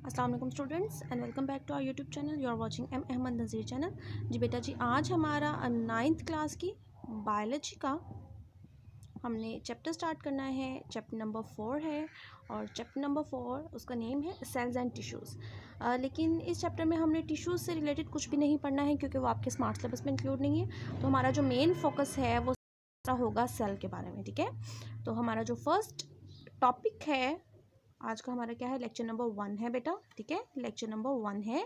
अस्सलाम वालेकुम students and welcome back to our YouTube channel. You are watching M Ahmad Nazir channel. जी बेटा जी, आज हमारा 9th क्लास की बायोलॉजी का हमने चैप्टर स्टार्ट करना है। चैप्टर नंबर 4 है और चैप्टर नंबर 4 उसका नेम है सेल्स एंड टिश्यूज़। लेकिन इस चैप्टर में हमने टिश्यूज़ से रिलेटेड कुछ भी नहीं पढ़ना है क्योंकि वो आपके स्मार्ट सिलेबस में इंक्लूड नहीं है। तो हमारा जो मेन फोकस है वो होगा सेल के बारे में। ठीक है, तो हमारा जो फर्स्ट टॉपिक है आज का हमारा क्या है, लेक्चर नंबर 1 है बेटा। ठीक है, लेक्चर नंबर 1 है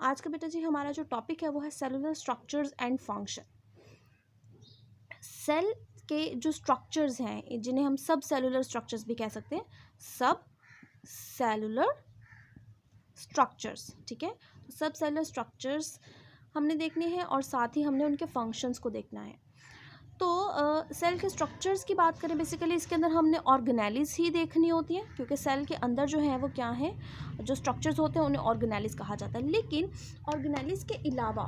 आज का बेटा जी। हमारा जो टॉपिक है वो है cellular structures and function. Cell के जो स्ट्रक्चर्स हैं जिन्हें हम सब सेलुलर स्ट्रक्चर्स भी कह सकते हैं, सब सेलुलर स्ट्रक्चर्स। ठीक है, तो सब सेलुलर स्ट्रक्चर्स हमने देखने हैं और साथ ही हमने उनके फंक्शंस को देखना है। तो सेल के स्ट्रक्चर्स की बात करें, बेसिकली इसके अंदर हमने ऑर्गेनेलिस ही देखनी होती है क्योंकि सेल के अंदर जो है वो क्या है, जो स्ट्रक्चर्स होते हैं उन्हें ऑर्गेनेलिस कहा जाता है। लेकिन ऑर्गेनेलिस के अलावा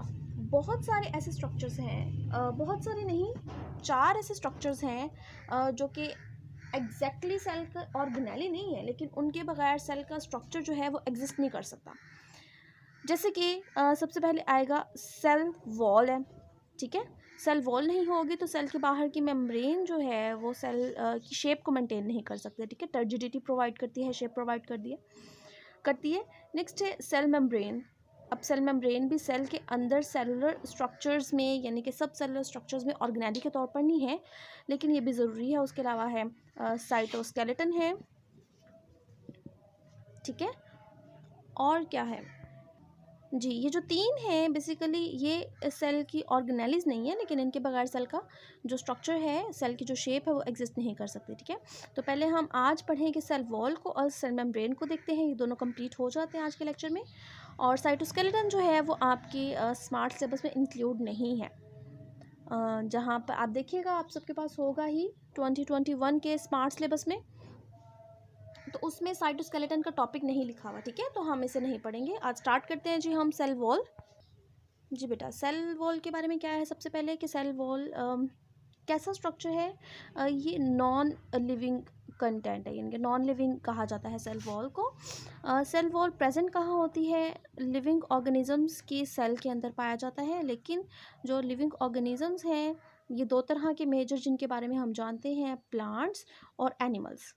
बहुत सारे ऐसे स्ट्रक्चर्स हैं, बहुत सारे नहीं, 4 ऐसे स्ट्रक्चर्स हैं जो कि एग्जैक्टली सेल का ऑर्गेनेली नहीं है, लेकिन उनके बगैर सेल का स्ट्रक्चर जो है वो एग्जिस्ट नहीं कर सकता। जैसे कि सबसे पहले आएगा सेल वॉल है। ठीक है, सेल वॉल नहीं होगी तो सेल के बाहर की मेम्ब्रेन जो है वो सेल की शेप को मेंटेन नहीं कर सकते। ठीक है, टर्जिडिटी प्रोवाइड करती है, शेप प्रोवाइड करती है। नेक्स्ट है सेल मेम्ब्रेन। अब सेल मेम्ब्रेन भी सेल के अंदर सेलुलर स्ट्रक्चर्स में, यानी कि सब सेलुलर स्ट्रक्चर्स में ऑर्गेनेलिक के तौर पर नहीं है, लेकिन ये भी ज़रूरी है। उसके अलावा है साइटोस्केलेटन है। ठीक है, और क्या है जी, ये जो 3 हैं बेसिकली ये सेल की ऑर्गेनेलिस नहीं है, लेकिन इनके बगैर सेल का जो स्ट्रक्चर है, सेल की जो शेप है वो एग्जिस्ट नहीं कर सकती। ठीक है, तो पहले हम आज पढ़ेंगे सेल वॉल को और सेल मेम्ब्रेन को देखते हैं। ये दोनों कंप्लीट हो जाते हैं आज के लेक्चर में। और साइटोस्केलेटन जो है वो आपकी स्मार्ट सिलेबस में इंक्लूड नहीं है। जहाँ पर आप देखिएगा, आप सबके पास होगा ही 2021 के स्मार्ट सिलेबस में, तो उसमें साइटोस्केलेटन का टॉपिक नहीं लिखा हुआ। ठीक है, तो हम इसे नहीं पढ़ेंगे। आज स्टार्ट करते हैं जी हम सेल वॉल। जी बेटा, सेल वॉल के बारे में क्या है, सबसे पहले कि सेल वॉल कैसा स्ट्रक्चर है। ये नॉन लिविंग कंटेंट है, यानी कि नॉन लिविंग कहा जाता है सेल वॉल को। सेल वॉल प्रेजेंट कहाँ होती है, लिविंग ऑर्गेनिजम्स की सेल के अंदर पाया जाता है। लेकिन जो लिविंग ऑर्गेनिजम्स हैं ये 2 तरह के मेजर जिनके बारे में हम जानते हैं, प्लांट्स और एनिमल्स।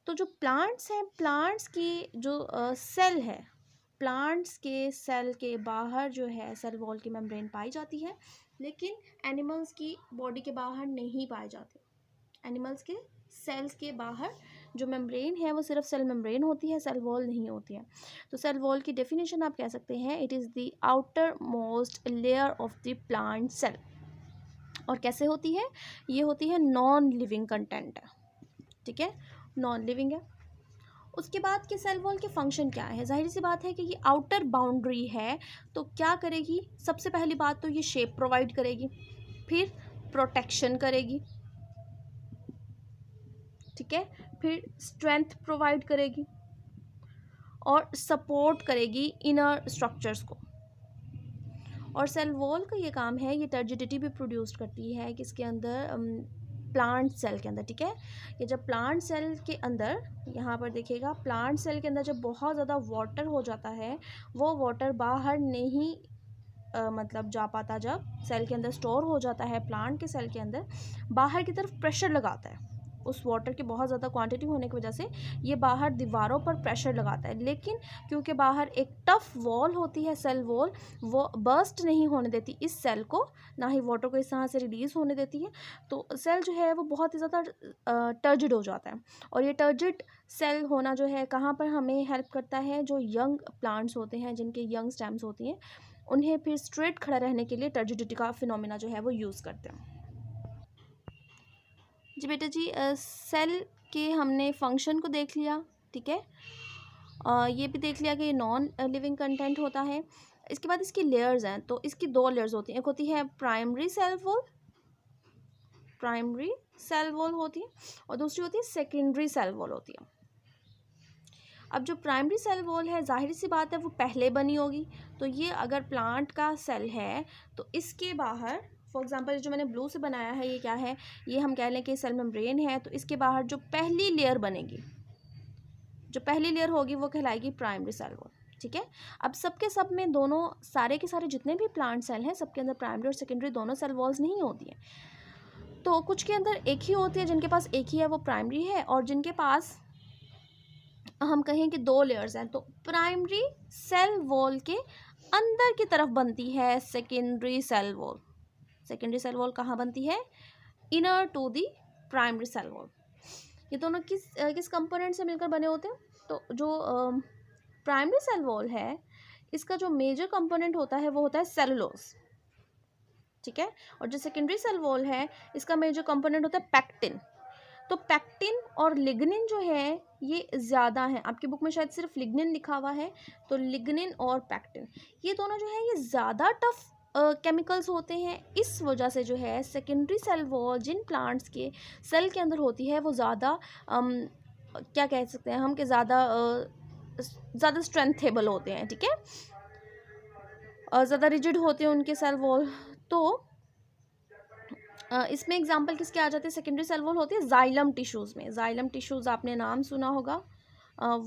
तो जो प्लांट्स हैं, प्लांट्स की जो सेल है, प्लांट्स के सेल के बाहर जो है सेल वॉल की मेम्ब्रेन पाई जाती है, लेकिन एनिमल्स की बॉडी के बाहर नहीं पाए जाते। एनिमल्स के सेल्स के बाहर जो मेम्ब्रेन है वो सिर्फ सेल मेम्ब्रेन होती है, सेल वॉल नहीं होती है। तो सेल वॉल की डेफिनेशन आप कह सकते हैं, it is the outer most layer of the plant cell. और कैसे होती है, ये होती है नॉन लिविंग कंटेंट है। ठीक है, नॉन लिविंग है। उसके बाद के सेल वॉल के फंक्शन क्या है, जाहिर सी बात है कि ये आउटर बाउंड्री है, तो क्या करेगी, सबसे पहली बात तो ये शेप प्रोवाइड करेगी, फिर प्रोटेक्शन करेगी। ठीक है, फिर स्ट्रेंथ प्रोवाइड करेगी और सपोर्ट करेगी इनर स्ट्रक्चर्स को। और सेल वॉल का ये काम है, ये टर्जिडिटी भी प्रोड्यूस करती है किसके अंदर, प्लांट सेल के अंदर। ठीक है, ये जब प्लांट सेल के अंदर, यहाँ पर देखिएगा, प्लांट सेल के अंदर जब बहुत ज़्यादा वाटर हो जाता है, वो वाटर बाहर नहीं मतलब जा पाता, जब सेल के अंदर स्टोर हो जाता है, प्लांट के सेल के अंदर बाहर की तरफ प्रेशर लगाता है। उस वाटर की बहुत ज़्यादा क्वांटिटी होने की वजह से ये बाहर दीवारों पर प्रेशर लगाता है, लेकिन क्योंकि बाहर एक टफ वॉल होती है, सेल वॉल, वो बर्स्ट नहीं होने देती इस सेल को, ना ही वाटर को इस तरह से रिलीज़ होने देती है। तो सेल जो है वो बहुत ही ज़्यादा टर्जिड हो जाता है। और ये टर्जिड सेल होना जो है कहाँ पर हमें हेल्प करता है, जो यंग प्लांट्स होते हैं, जिनके यंग स्टेम्स होती हैं, उन्हें फिर स्ट्रेट खड़ा रहने के लिए टर्जिडिटी का फिनोमेना जो है वो यूज़ करते हैं। जी बेटा जी, सेल के हमने फंक्शन को देख लिया। ठीक है, ये भी देख लिया कि ये नॉन लिविंग कंटेंट होता है। इसके बाद इसकी लेयर्स हैं, तो इसकी 2 लेयर्स होती हैं। एक होती है primary cell wall, primary cell wall होती है, और दूसरी होती है सेकेंडरी सेल वॉल होती है। अब जो प्राइमरी सेल वॉल है, जाहिर सी बात है वो पहले बनी होगी। तो ये अगर प्लांट का सेल है तो इसके बाहर, फॉर एग्जांपल जो मैंने ब्लू से बनाया है, ये क्या है, ये हम कह लें कि सेल मेम्ब्रेन है। तो इसके बाहर जो पहली लेयर बनेगी, जो पहली लेयर होगी वो कहलाएगी प्राइमरी सेल वॉल। ठीक है, अब सबके सब में दोनों सारे के सारे जितने भी प्लांट सेल हैं सबके अंदर प्राइमरी और सेकेंडरी दोनों सेल वॉल्स नहीं होती हैं। तो कुछ के अंदर एक ही होती है, जिनके पास एक ही है वो प्राइमरी है, और जिनके पास हम कहें कि दो लेयर्स हैं तो प्राइमरी सेल वॉल के अंदर की तरफ बनती है secondary cell wall. Secondary cell wall कहाँ बनती है? Inner to the primary cell wall. ये दोनों किस कंपोनेंट से मिलकर बने होते हैं? तो जो प्राइमरी सेल वॉल है इसका जो मेजर कंपोनेंट होता है वो होता है सेलुलोज। ठीक है, और जो सेकेंडरी सेल वॉल है इसका मेजर कंपोनेंट होता है पैक्टिन। तो पैक्टिन और लिग्निन जो है ये ज़्यादा है, आपकी बुक में शायद सिर्फ लिग्निन लिखा हुआ है, तो लिग्निन और पैक्टिन ये दोनों जो है ये ज़्यादा टफ केमिकल्स होते हैं। इस वजह से जो है सेकेंडरी सेल वॉल जिन प्लांट्स के सेल के अंदर होती है वो ज़्यादा क्या कह सकते हैं हम कि ज़्यादा स्ट्रेंथेबल होते हैं। ठीक है, ज़्यादा रिजिड होते हैं उनके सेल वॉल। तो इसमें एग्जांपल किसके आ जाते हैं? सेकेंडरी सेल वॉल होती है जाइलम टिश्यूज़ में। जाइलम टिश्यूज़ आपने नाम सुना होगा,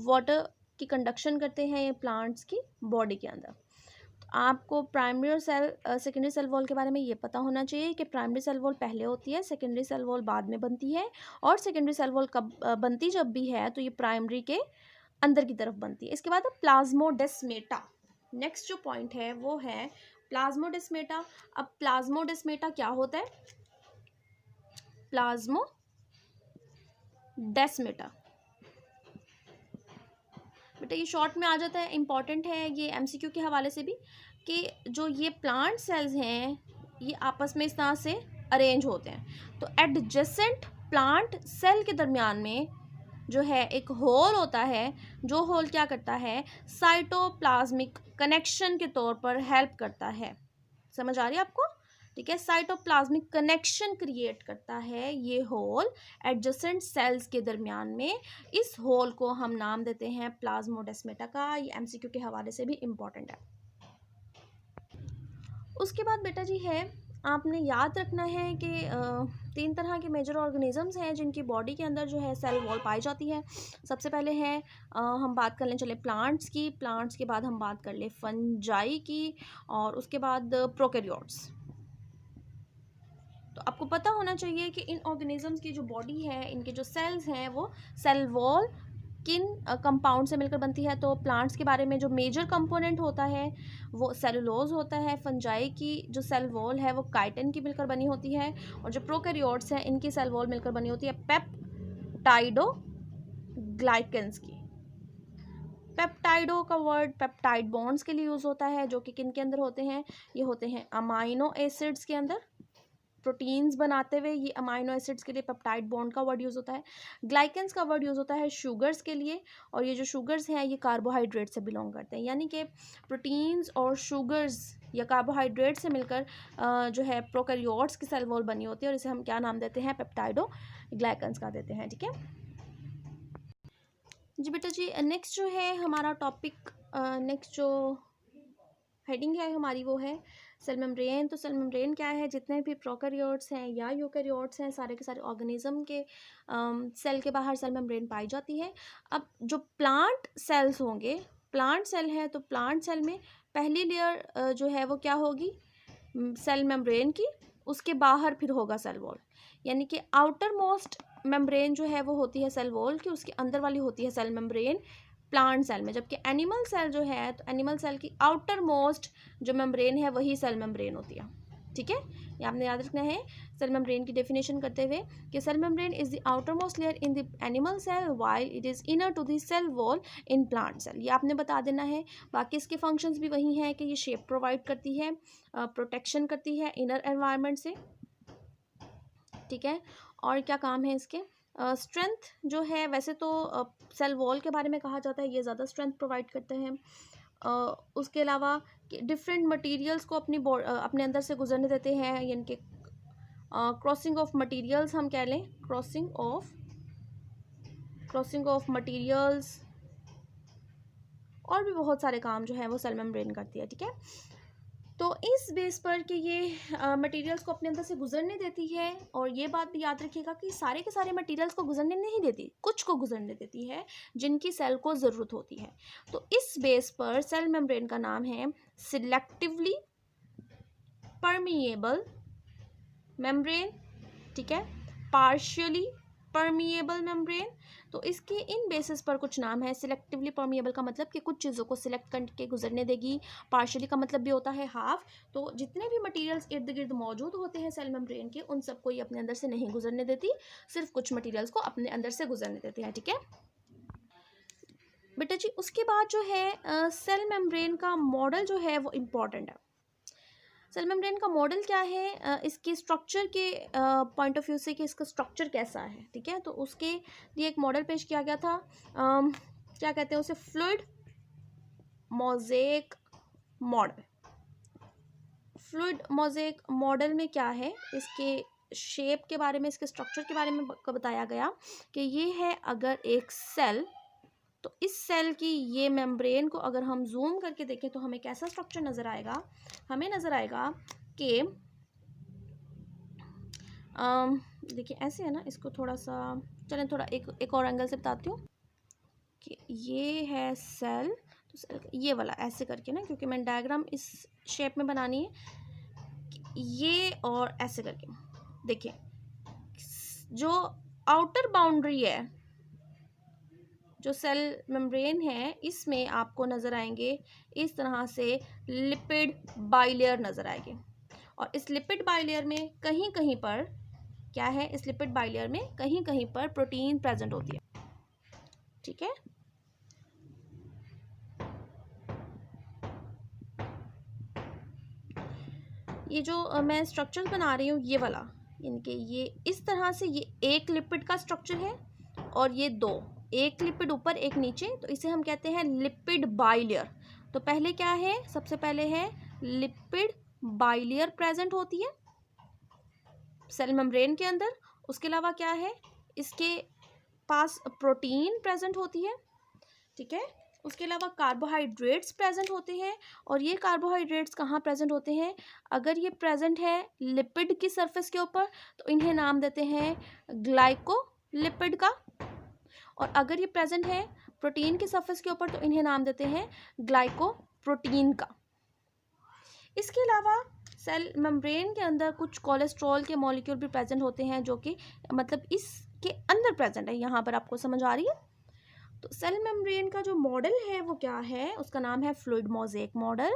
वाटर की कंडक्शन करते हैं ये प्लांट्स की बॉडी के अंदर। तो आपको प्राइमरी और सेकेंडरी सेल वॉल के बारे में ये पता होना चाहिए कि प्राइमरी सेल वॉल पहले होती है, सेकेंडरी सेल वॉल बाद में बनती है, और सेकेंडरी सेल वॉल कब बनती जब भी है तो ये प्राइमरी के अंदर की तरफ बनती है। इसके बाद प्लाज्मोडेस्मेटा, नेक्स्ट जो पॉइंट है वो है प्लाज्मोडेस्मेटा। अब प्लाज्मोडेस्मेटा क्या होता है? प्लाज्मोडेस्मेटा बेटा ये शॉर्ट में आ जाता है, इंपॉर्टेंट है ये एमसीक्यू के हवाले से भी, कि जो ये प्लांट सेल्स हैं ये आपस में इस तरह से अरेंज होते हैं। तो एडजेसेंट प्लांट सेल के दरमियान में जो है एक होल होता है, जो होल क्या करता है? साइटोप्लाज्मिक कनेक्शन के तौर पर हेल्प करता है। समझ आ रही है आपको? ठीक है, साइटोप्लाज्मिक कनेक्शन क्रिएट करता है ये होल एडजेसेंट सेल्स के दरमियान में। इस होल को हम नाम देते हैं प्लाज्मोडेस्मेटा का। ये एमसीक्यू के हवाले से भी इम्पॉर्टेंट है। उसके बाद बेटा जी है, आपने याद रखना है कि 3 तरह के मेजर ऑर्गेनिजम्स हैं जिनकी बॉडी के अंदर जो है सेल वॉल पाई जाती है। सबसे पहले है हम बात कर लें चले प्लांट्स की, प्लांट्स के बाद हम बात कर लें फंजाई की, और उसके बाद प्रोकैरियोट्स। तो आपको पता होना चाहिए कि इन ऑर्गेनिजम्स की जो बॉडी है, इनके जो सेल्स हैं वो सेल वॉल किन कंपाउंड से मिलकर बनती है। तो प्लांट्स के बारे में जो मेजर कंपोनेंट होता है वो सेलुलोज होता है। फंजाई की जो सेल वॉल है वो काइटिन की मिलकर बनी होती है, और जो प्रोकैरियोट्स हैं इनकी सेल वॉल मिलकर बनी होती है पेप्टाइडोग्लाइकेंस की। पेप्टाइडो का वर्ड पेप्टाइड बॉन्ड्स के लिए यूज़ होता है, जो कि किन के अंदर होते हैं? ये होते हैं अमाइनो एसिड्स के अंदर। प्रोटीन्स बनाते हुए ये अमाइनो एसिड्स के लिए पेप्टाइड बॉन्ड का वर्ड यूज़ होता है। ग्लाइकेंस का वर्ड यूज़ होता है शुगर्स के लिए, और ये जो शुगर्स हैं ये कार्बोहाइड्रेट से बिलोंग करते हैं। यानी कि प्रोटीन्स और शुगर्स या कार्बोहाइड्रेट से मिलकर जो है प्रोकैरियोट्स की सेल वॉल बनी होती है, और इसे हम क्या नाम देते हैं? पेप्टाइडो ग्लाइकेंस का देते हैं। ठीक है जी बेटा जी, नेक्स्ट जो है हमारा टॉपिक, नेक्स्ट जो हेडिंग है हमारी वो है सेल मेम्ब्रेन। तो सेल मेम्ब्रेन क्या है? जितने भी प्रोकैरियोट्स हैं या यूकैरियोट्स हैं सारे के सारे ऑर्गेनिज्म के सेल के बाहर सेल मेम्ब्रेन पाई जाती है। अब जो प्लांट सेल्स होंगे, प्लांट सेल है तो प्लांट सेल में पहली लेयर जो है वो क्या होगी? सेल मेम्ब्रेन की। उसके बाहर फिर होगा सेल वॉल, यानी कि आउटर मोस्ट मेम्ब्रेन जो है वो होती है सेल वॉल की, उसके अंदर वाली होती है सेल मेम्ब्रेन प्लांट सेल में। जबकि एनिमल सेल जो है तो एनिमल सेल की आउटर मोस्ट जो मेम्ब्रेन है वही सेल मेम्ब्रेन होती है। ठीक है, ये आपने याद रखना है सेल मेम्ब्रेन की डेफिनेशन करते हुए कि cell membrane is the outer most layer in the animal cell while it is inner to the cell wall in plant cell. ये आपने बता देना है। बाकी इसके फंक्शंस भी वही हैं कि ये शेप प्रोवाइड करती है, प्रोटेक्शन करती है इनर एनवायरनमेंट से। ठीक है, और क्या काम है इसके? स्ट्रेंथ जो है, वैसे तो सेल वॉल के बारे में कहा जाता है ये ज़्यादा स्ट्रेंथ प्रोवाइड करते हैं। उसके अलावा डिफरेंट मटेरियल्स को अपने अंदर से गुजरने देते हैं, यानी कि क्रॉसिंग ऑफ मटेरियल्स हम कह लें, क्रॉसिंग ऑफ मटेरियल्स, और भी बहुत सारे काम जो है वो सेल मेम्ब्रेन करती है। ठीक है, तो इस बेस पर कि ये मटेरियल्स को अपने अंदर से गुजरने देती है, और ये बात भी याद रखिएगा कि सारे के सारे मटेरियल्स को गुजरने नहीं देती, कुछ को गुजरने देती है जिनकी सेल को ज़रूरत होती है। तो इस बेस पर सेल मेम्ब्रेन का नाम है सिलेक्टिवली परमिएबल मेम्ब्रेन, ठीक है, पार्शियली परमिएबल मेम्ब्रेन। तो इसके इन बेसिस पर कुछ नाम है। सिलेक्टिवली परमिएबल का मतलब कि कुछ चीज़ों को सिलेक्ट करके गुजरने देगी, पार्शियली का मतलब भी होता है हाफ। तो जितने भी मटेरियल्स इर्द गिर्द मौजूद होते हैं सेल मेम्ब्रेन के, उन सबको ये अपने अंदर से नहीं गुजरने देती, सिर्फ कुछ मटेरियल्स को अपने अंदर से गुजरने देते हैं, ठीक है बेटा जी। उसके बाद जो है सेल मेम्ब्रेन का मॉडल जो है वो इम्पॉर्टेंट है। सेल मेम्ब्रेन का मॉडल क्या है, इसके स्ट्रक्चर के पॉइंट ऑफ व्यू से कि इसका स्ट्रक्चर कैसा है, ठीक है। तो उसके लिए एक मॉडल पेश किया गया था, क्या कहते हैं उसे, fluid mosaic model. Fluid mosaic model में क्या है, इसके शेप के बारे में, इसके स्ट्रक्चर के बारे में बताया गया कि ये है अगर एक सेल, तो इस सेल की ये मेम्ब्रेन को अगर हम जूम करके देखें तो हमें कैसा स्ट्रक्चर नज़र आएगा, हमें नज़र आएगा कि देखिए ऐसे है ना, इसको थोड़ा सा चलें थोड़ा एक और एंगल से बताती हूँ कि ये है सेल, तो सेल ये वाला ऐसे करके ना, क्योंकि मैंने डायग्राम इस शेप में बनानी है, ये और ऐसे करके देखिए, जो आउटर बाउंड्री है, जो सेल मेम्ब्रेन है, इसमें आपको नज़र आएंगे इस तरह से लिपिड बाइलेयर नज़र आएंगे, और इस लिपिड बाइलेयर में कहीं कहीं पर क्या है, इस लिपिड बाइलेयर में कहीं कहीं पर प्रोटीन प्रेजेंट होती है, ठीक है। ये जो मैं स्ट्रक्चर बना रही हूँ ये वाला, इनके ये इस तरह से, ये एक लिपिड का स्ट्रक्चर है और ये दो, एक लिपिड ऊपर एक नीचे, तो इसे हम कहते हैं लिपिड बाइलेयर। तो पहले क्या है, सबसे पहले है लिपिड बाइलेयर प्रेजेंट होती है सेल मेम्ब्रेन के अंदर। उसके अलावा क्या है, इसके पास प्रोटीन प्रेजेंट होती है, ठीक है। उसके अलावा कार्बोहाइड्रेट्स प्रेजेंट होते हैं, और ये कार्बोहाइड्रेट्स कहाँ प्रेजेंट होते हैं, अगर ये प्रेजेंट है लिपिड की सरफेस के ऊपर तो इन्हें नाम देते हैं ग्लाइकोलिपिड का, और अगर ये प्रेजेंट है प्रोटीन की सरफेस के ऊपर तो इन्हें नाम देते हैं ग्लाइकोप्रोटीन का। इसके अलावा सेल मेम्ब्रेन के अंदर कुछ कोलेस्ट्रॉल के मॉलिक्यूल भी प्रेजेंट होते हैं, जो कि मतलब इसके अंदर प्रेजेंट है, यहाँ पर आपको समझ आ रही है। तो सेल मेम्ब्रेन का जो मॉडल है वो क्या है, उसका नाम है फ्लूइड मोज़ेक मॉडल।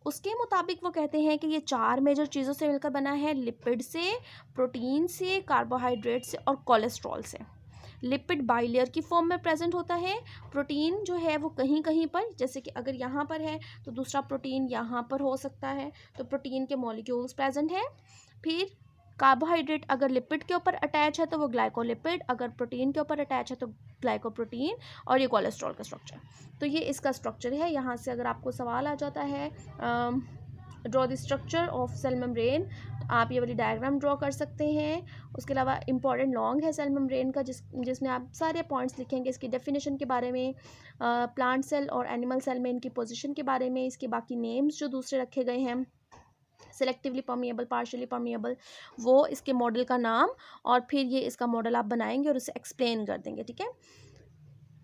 उसके मुताबिक वो कहते हैं कि ये 4 मेजर चीज़ों से मिलकर बना है, लिपिड से, प्रोटीन से, कार्बोहाइड्रेट से और कोलेस्ट्रॉल से। लिपिड बाइलेयर की फॉर्म में प्रेजेंट होता है, प्रोटीन जो है वो कहीं कहीं पर, जैसे कि अगर यहाँ पर है तो दूसरा प्रोटीन यहाँ पर हो सकता है, तो प्रोटीन के मॉलिक्यूल्स प्रेजेंट है। फिर कार्बोहाइड्रेट अगर लिपिड के ऊपर अटैच है तो वो ग्लाइकोलिपिड, अगर प्रोटीन के ऊपर अटैच है तो ग्लाइकोप्रोटीन, और ये कोलेस्ट्रॉल का स्ट्रक्चर। तो ये इसका स्ट्रक्चर है। यहाँ से अगर आपको सवाल आ जाता है draw the structure of cell membrane, तो आप ये वाली डायग्राम ड्रॉ कर सकते हैं। उसके अलावा इंपॉर्टेंट लॉन्ग है सेल मेम्ब्रेन का, जिसमें आप सारे पॉइंट्स लिखेंगे, इसकी डेफिनेशन के बारे में, प्लांट सेल और एनिमल सेल में इनकी पोजीशन के बारे में, इसके बाकी नेम्स जो दूसरे रखे गए हैं, सेलेक्टिवली परमिएबल, पार्शियली परमिएबल, वो इसके मॉडल का नाम, और फिर ये इसका मॉडल आप बनाएंगे और उसे एक्सप्लेन कर देंगे, ठीक है।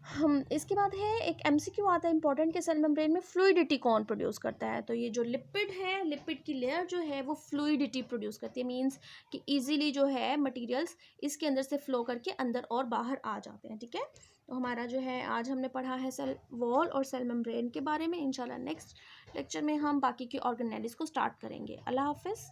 हम इसके बाद है एक एमसीक्यू आता है इंपॉर्टेंट के सेल मेम्ब्रेन में फ्लूइडिटी कौन प्रोड्यूस करता है। तो ये जो लिपिड है, लिपिड की लेयर जो है वो फ्लूइडिटी प्रोड्यूस करती है, मींस कि इजीली जो है मटेरियल्स इसके अंदर से फ्लो करके अंदर और बाहर आ जाते हैं, ठीक है। तो हमारा जो है आज हमने पढ़ा है सेल वॉल और सेल मेम्ब्रेन के बारे में। इंशाल्लाह नेक्स्ट लेक्चर में हम बाकी की ऑर्गेनेलिस को स्टार्ट करेंगे। अल्लाह हाफिज़।